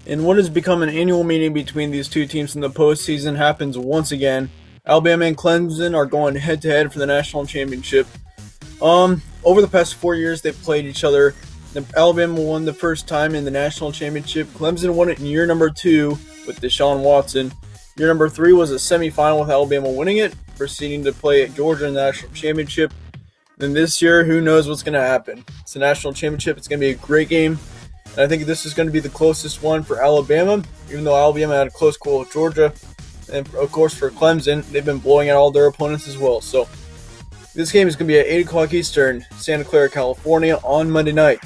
And what has become an annual meeting between these two teams in the postseason happens once again. Alabama and Clemson are going head to head for the national championship. Over the past 4 years, they've played each other. Alabama won the first time in the national championship. Clemson won it in year number 2 with Deshaun Watson. Year number 3 was a semifinal with Alabama winning it, proceeding to play at Georgia in the national championship. Then this year, who knows what's going to happen? It's a national championship. It's going to be a great game. And I think this is going to be the closest one for Alabama, even though Alabama had a close call with Georgia. And, of course, for Clemson, they've been blowing out all their opponents as well. So this game is going to be at 8 o'clock Eastern, Santa Clara, California, on Monday night.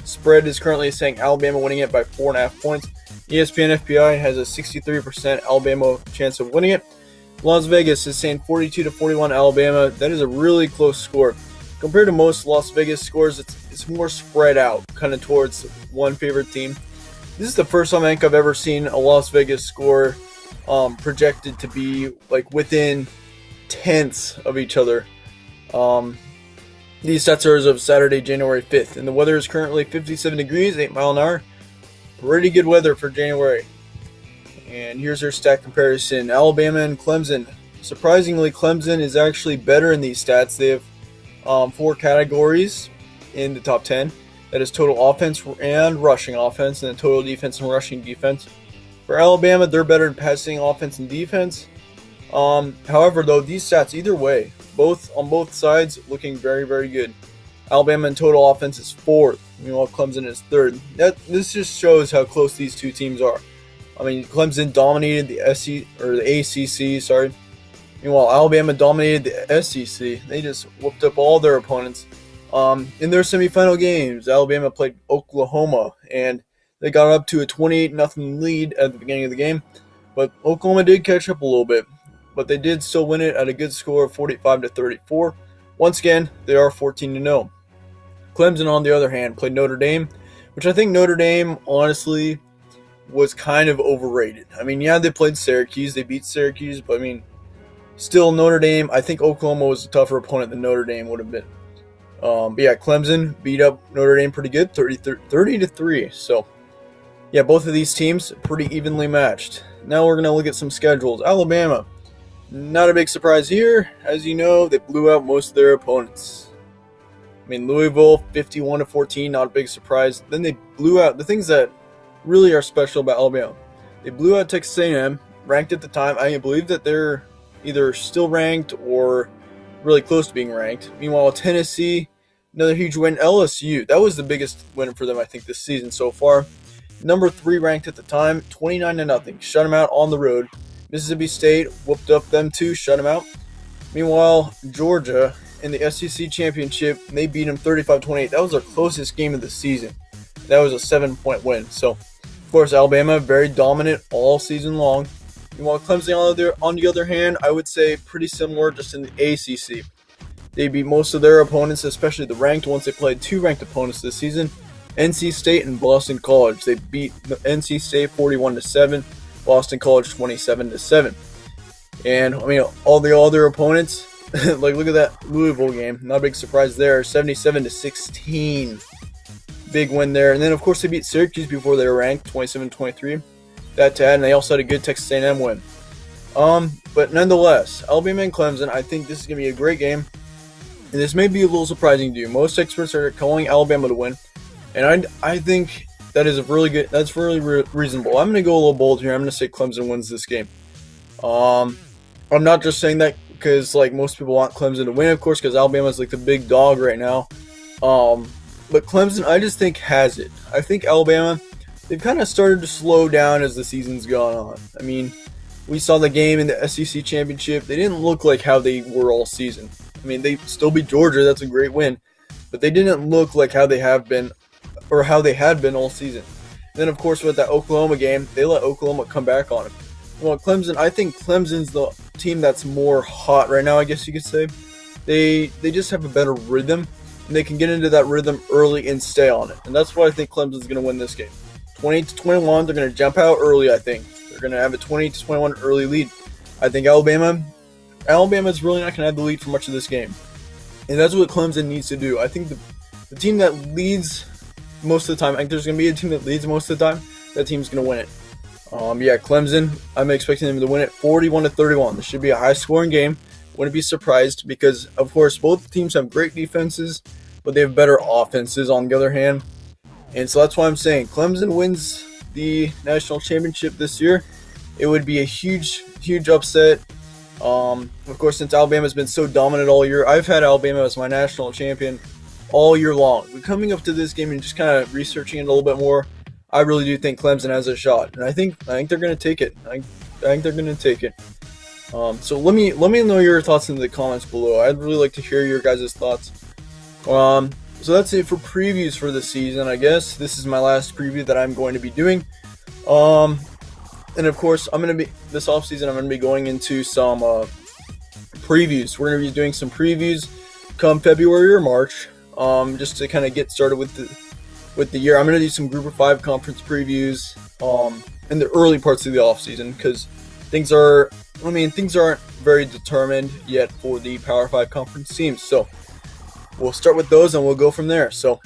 Spread is currently saying Alabama winning it by 4.5 points. ESPN FPI has a 63% Alabama chance of winning it. Las Vegas is saying 42-41 Alabama. That is a really close score. Compared to most Las Vegas scores, it's more spread out, kind of towards one favorite team. This is the first time I think I've ever seen a Las Vegas score projected to be like within tenths of each other. These stats are as of Saturday, January 5th, and the weather is currently 57 degrees, 8 miles an hour. Pretty good weather for January. And here's our stat comparison. Alabama and Clemson. Surprisingly, Clemson is actually better in these stats. They have 4 categories in the top 10. That is total offense and rushing offense, and then total defense and rushing defense. For Alabama, they're better in passing offense and defense. However, though, these stats either way, on both sides, looking very, very good. Alabama in total offense is 4th, meanwhile Clemson is 3rd. This just shows how close these two teams are. I mean, Clemson dominated the ACC, sorry. Meanwhile, Alabama dominated the SEC. They just whooped up all their opponents. In their semifinal games, Alabama played Oklahoma, and they got up to a 28-0 lead at the beginning of the game. But Oklahoma did catch up a little bit. But they did still win it at a good score of 45-34. Once again, they are 14-0. Clemson, on the other hand, played Notre Dame, which I think Notre Dame, honestly, was kind of overrated. I mean, yeah, they played Syracuse. They beat Syracuse, but I mean, still Notre Dame. I think Oklahoma was a tougher opponent than Notre Dame would have been. But yeah, Clemson beat up Notre Dame pretty good, 30-3. So, yeah, both of these teams pretty evenly matched. Now we're going to look at some schedules. Alabama, not a big surprise here. As you know, they blew out most of their opponents. I mean, Louisville, 51-14, not a big surprise. Then they blew out the things that really are special about Alabama. They blew out Texas A&M, ranked at the time. I believe that they're either still ranked or really close to being ranked. Meanwhile, Tennessee, another huge win. LSU, that was the biggest win for them, I think, this season so far. Number 3 ranked at the time, 29-0. Shut them out on the road. Mississippi State whooped up them too, shut them out. Meanwhile, Georgia in the SEC Championship, they beat them 35-28. That was their closest game of the season. That was a 7-point win. So, of course, Alabama, very dominant all season long. Meanwhile, Clemson, on the other hand, I would say pretty similar just in the ACC. They beat most of their opponents, especially the ranked ones. They played 2 ranked opponents this season, NC State and Boston College. They beat NC State 41-7. Boston College 27-7. And I mean, all the other opponents, like look at that Louisville game, not a big surprise there, 77-16. Big win there. And then of course they beat Syracuse before they were ranked, 27-23. That tad, and they also had a good Texas A&M win. But nonetheless, Alabama and Clemson, I think this is going to be a great game. And this may be a little surprising to you. Most experts are calling Alabama to win. And I think that is that's really reasonable. I'm going to go a little bold here. I'm going to say Clemson wins this game. I'm not just saying that because like most people want Clemson to win, of course, because Alabama's like the big dog right now. But Clemson, I just think has it. I think Alabama, they've kind of started to slow down as the season's gone on. I mean, we saw the game in the SEC Championship. They didn't look like how they were all season. I mean, they still beat Georgia. That's a great win. But they didn't look like how they have been or how they had been all season. And then, of course, with that Oklahoma game, they let Oklahoma come back on them. Well, Clemson, I think Clemson's the team that's more hot right now, I guess you could say. They just have a better rhythm, and they can get into that rhythm early and stay on it. And that's why I think Clemson's going to win this game. 20-21, they're going to jump out early, I think. They're going to have a 20-21 early lead. I think Alabama's really not going to have the lead for much of this game. And that's what Clemson needs to do. I think the team that leads most of the time, I think there's going to be a team that leads most of the time. that team's going to win it. Yeah, Clemson, I'm expecting them to win it 41-31. This should be a high-scoring game. Wouldn't be surprised because, of course, both teams have great defenses, but they have better offenses on the other hand. And so that's why I'm saying Clemson wins the national championship this year. It would be a huge, huge upset. Of course, since Alabama's been so dominant all year, I've had Alabama as my national champion all year long. But coming up to this game and just kind of researching it a little bit more, I really do think Clemson has a shot, and I think they're going to take it. I think they're going to take it. So let me know your thoughts in the comments below. I'd really like to hear your guys' thoughts. So that's it for previews for the season. I guess this is my last preview that I'm going to be doing. And of course, this offseason, I'm going to be going into some previews. We're going to be doing some previews come February or March, just to kind of get started with the year. I'm going to do some Group of 5 conference previews in the early parts of the offseason because things aren't very determined yet for the Power 5 conference teams. So we'll start with those and we'll go from there. So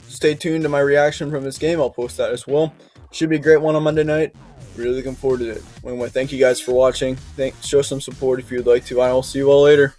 stay tuned to my reaction from this game. I'll post that as well. Should be a great one on Monday night. Really looking forward to it. Anyway, thank you guys for watching. Show some support if you'd like to. I will see you all later.